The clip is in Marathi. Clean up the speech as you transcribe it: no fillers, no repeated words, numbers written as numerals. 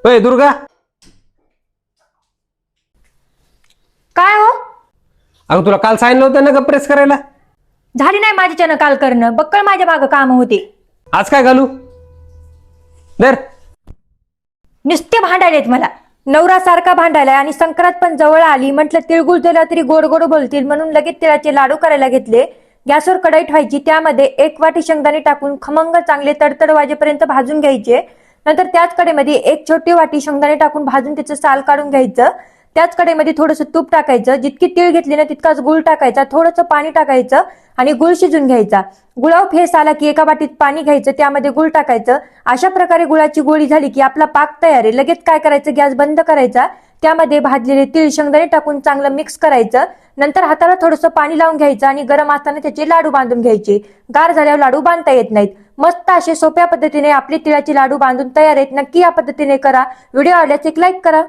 होय दुर्गा, काय हो? अगं तुला काल सांगितलं होतं ना ग प्रेस करायला. झाली नाही माझ्याच्यानं काल करणं. बक्कळ माझ्या मागं काम होते. आज काय घालू? दर नुसते भांडायलेत मला. नवरा सारखा भांडायलाय आणि संक्रांत पण जवळ आली. म्हटलं तिळगुळ दिला तरी गोड गोड बोलतील म्हणून लगेच तिळाचे लाडू करायला घेतले. गॅसवर कढई ठेवायची, त्यामध्ये 1 वाटी शेंगदाणे टाकून खमंग चांगले तडतड वाजेपर्यंत भाजून घ्यायचे. नंतर त्याच कढईमध्ये 1 छोटी वाटी शेंगदाणे टाकून भाजून त्याचं साल काढून घ्यायचं. त्याच कढईमध्ये थोडंसं तूप टाकायचं, जितकी तीळ घेतली ना तितकाच गुळ टाकायचा, थोडंसं पाणी टाकायचं आणि गुळ शिजून घ्यायचा. गुळावर फेस आला की एका वाटीत पाणी घ्यायचं, त्यामध्ये गुळ टाकायचं. अशा प्रकारे गुळाची गोळी झाली की आपला पाक तयार आहे. लगेच काय करायचं, गॅस बंद करायचा. त्यामध्ये भाजलेले तीळ शेंगदाणे टाकून चांगलं मिक्स करायचं. नंतर हाताला थोडंसं पाणी लावून घ्यायचं आणि गरम असताना त्याचे लाडू बांधून घ्यायचे. गार झाल्यावर लाडू बांधता येत नाहीत. मस्त असे सोप्या पद्धतीने आपली तिळाची लाडू बांधून तयार आहेत. नक्की या पद्धतीने करा. व्हिडिओ आवडल्यास एक लाईक करा.